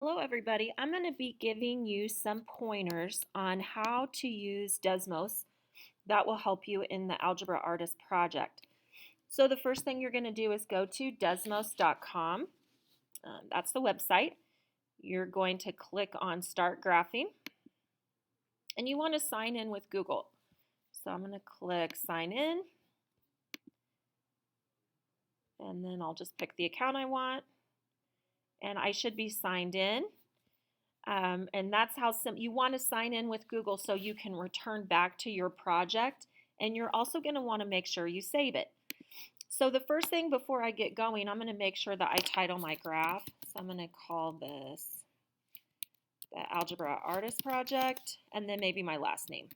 Hello everybody, I'm going to be giving you some pointers on how to use Desmos that will help you in the Algebra Artist project. So the first thing you're going to do is go to desmos.com. That's the website. You're going to click on Start Graphing and you want to sign in with Google. So I'm going to click Sign In and then I'll just pick the account I want and I should be signed in. And that's how you want to sign in with Google so you can return back to your project, and you're also going to want to make sure you save it. So the first thing before I get going, I'm going to make sure that I title my graph. So I'm going to call this the Algebra Artist Project, and then maybe my last name.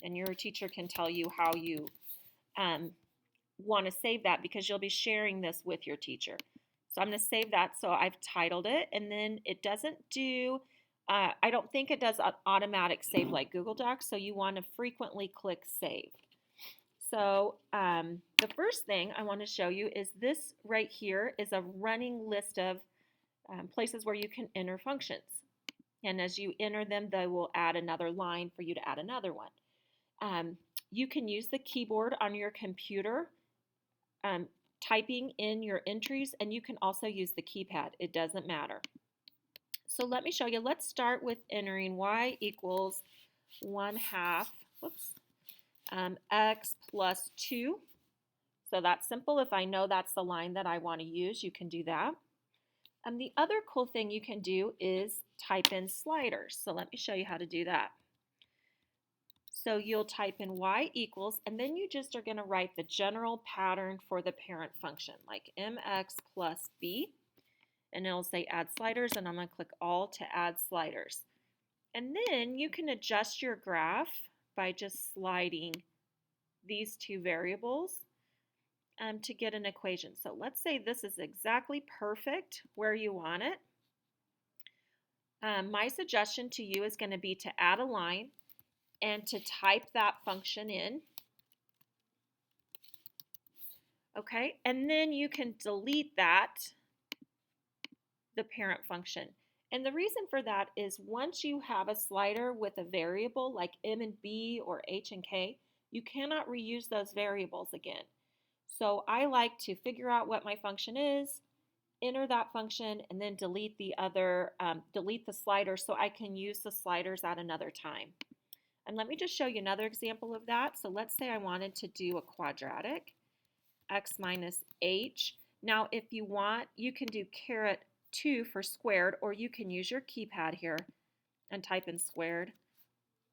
And your teacher can tell you how you want to save that because you'll be sharing this with your teacher. So I'm going to save that. So I've titled it, and then it doesn't do I don't think it does an automatic save like Google Docs, so you want to frequently click Save. So the first thing I want to show you is this right here is a running list of places where you can enter functions. And as you enter them, they will add another line for you to add another one. You can use the keyboard on your computer typing in your entries, and you can also use the keypad. It doesn't matter. So let me show you. Let's start with entering y equals 1/2 x plus 2. So that's simple. If I know that's the line that I want to use, you can do that. And the other cool thing you can do is type in sliders. So let me show you how to do that. So you'll type in y equals, and then you just are going to write the general pattern for the parent function, like mx plus b. And it'll say add sliders, and I'm going to click all to add sliders. And then you can adjust your graph by just sliding these two variables to get an equation. So let's say this is exactly perfect where you want it. My suggestion to you is going to be to add a line and to type that function in. Okay, and then you can delete that, the parent function. And the reason for that is once you have a slider with a variable like m and b or h and k, you cannot reuse those variables again. So I like to figure out what my function is, enter that function, and then delete the slider so I can use the sliders at another time. And let me just show you another example of that. So let's say I wanted to do a quadratic, x minus h. Now if you want, you can do caret 2 for squared, or you can use your keypad here and type in squared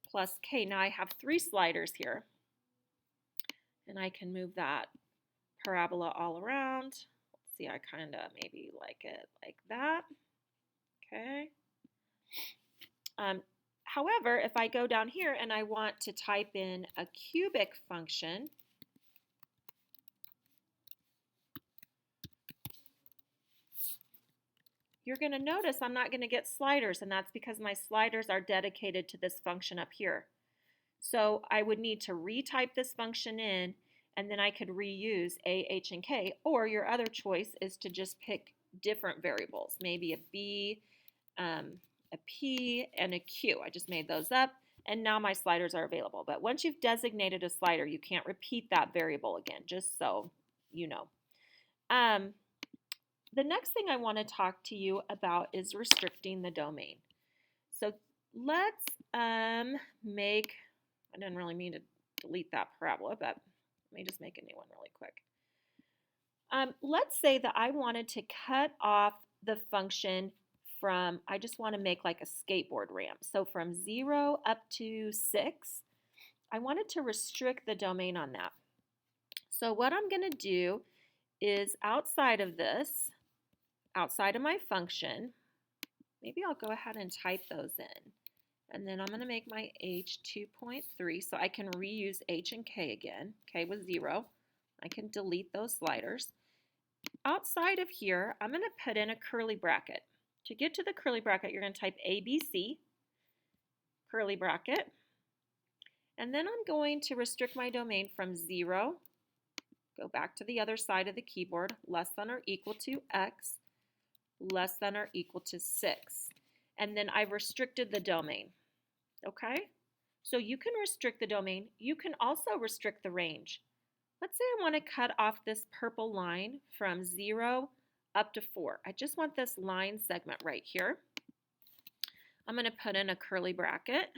plus k. Now I have 3 sliders here, and I can move that parabola all around. Let's see, I kind of maybe like it like that. Okay. However, if I go down here and I want to type in a cubic function, you're going to notice I'm not going to get sliders, and that's because my sliders are dedicated to this function up here. So I would need to retype this function in, and then I could reuse a, h, and k, or your other choice is to just pick different variables, maybe a b, a p, and a q. I just made those up, and now my sliders are available. But once you've designated a slider, you can't repeat that variable again, just so you know. The next thing I want to talk to you about is restricting the domain. So let's make, I didn't really mean to delete that parabola, but let me just make a new one really quick. Let's say that I wanted to cut off the function from, I just want to make like a skateboard ramp. So from 0 up to 6, I wanted to restrict the domain on that. So what I'm going to do is outside of this, outside of my function, maybe I'll go ahead and type those in. And then I'm going to make my h 2.3 so I can reuse h and k again. K was 0. I can delete those sliders. Outside of here, I'm going to put in a curly bracket. To get to the curly bracket, you're going to type ABC, curly bracket. And then I'm going to restrict my domain from 0, go back to the other side of the keyboard, less than or equal to x, less than or equal to 6. and then I've restricted the domain. Okay? So you can restrict the domain. You can also restrict the range. Let's say I want to cut off this purple line from 0 up to 4. I just want this line segment right here. I'm going to put in a curly bracket,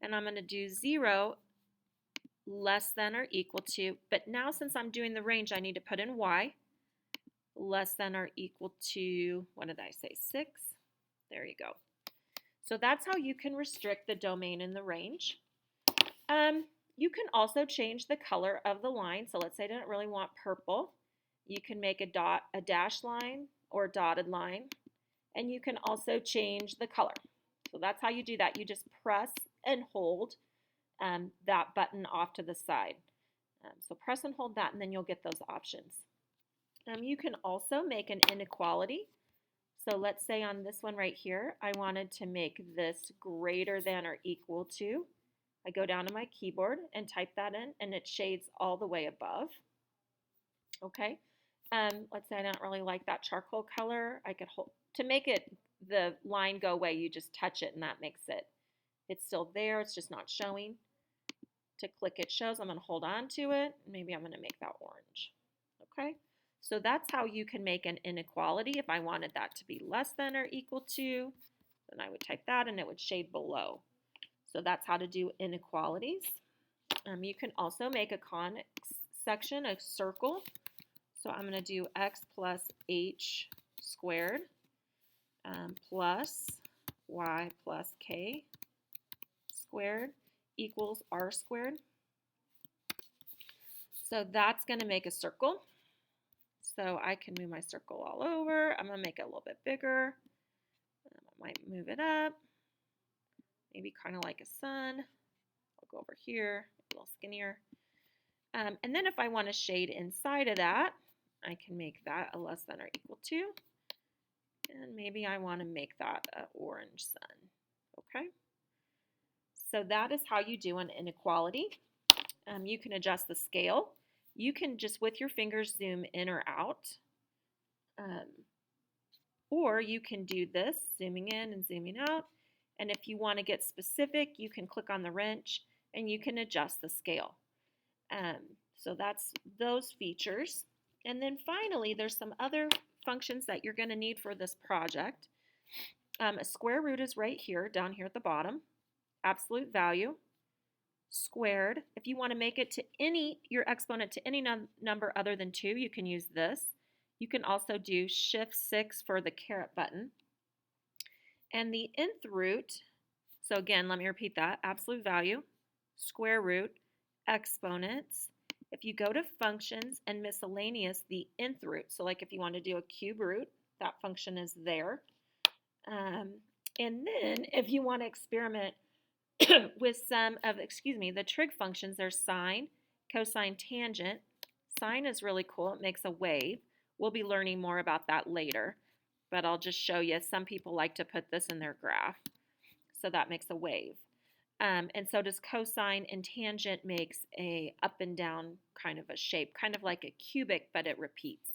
and I'm going to do 0 less than or equal to, but now since I'm doing the range, I need to put in y less than or equal to, what did I say, 6? There you go. So that's how you can restrict the domain and the range. You can also change the color of the line. So let's say I didn't really want purple. You can make a dash line or a dotted line, and you can also change the color. So that's how you do that. You just press and hold that button off to the side. So press and hold that, and then you'll get those options. You can also make an inequality. So let's say on this one right here, I wanted to make this greater than or equal to. I go down to my keyboard and type that in, and it shades all the way above. Okay. Let's say I don't really like that charcoal color. I could hold to make it the line go away. You just touch it, and that makes it. It's still there. It's just not showing. To click it shows. I'm going to hold on to it. Maybe I'm going to make that orange. Okay. So that's how you can make an inequality. If I wanted that to be less than or equal to, then I would type that and it would shade below. So that's how to do inequalities. You can also make a conic section, a circle. So I'm going to do x plus h squared plus y plus k squared equals r squared. So that's going to make a circle. So I can move my circle all over. I'm going to make it a little bit bigger. I might move it up, maybe kind of like a sun. I'll go over here, a little skinnier. And then if I want to shade inside of that, I can make that a less than or equal to. And maybe I want to make that an orange sun. Okay? So that is how you do an inequality. You can adjust the scale. You can just with your fingers zoom in or out. Or you can do this, zooming in and zooming out. And if you want to get specific, you can click on the wrench and you can adjust the scale. So that's those features. And then finally, there's some other functions that you're going to need for this project. A square root is right here, down here at the bottom. Absolute value. Squared. If you want to make it to your exponent to any number other than 2, you can use this. You can also do Shift-6 for the caret button. And the nth root, so again, let me repeat that. Absolute value, square root, exponents. If you go to functions and miscellaneous, the nth root, so like if you want to do a cube root, that function is there. And then if you want to experiment with some of, the trig functions, there's sine, cosine, tangent. Sine is really cool. It makes a wave. We'll be learning more about that later, but I'll just show you. Some people like to put this in their graph, so that makes a wave. And so does cosine, and tangent makes a up and down kind of a shape, kind of like a cubic, but it repeats.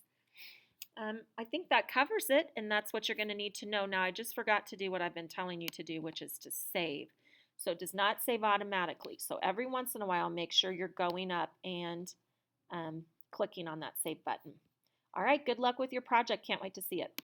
I think that covers it, and that's what you're going to need to know. Now, I just forgot to do what I've been telling you to do, which is to save. So it does not save automatically. So every once in a while, make sure you're going up and clicking on that save button. All right, good luck with your project. Can't wait to see it.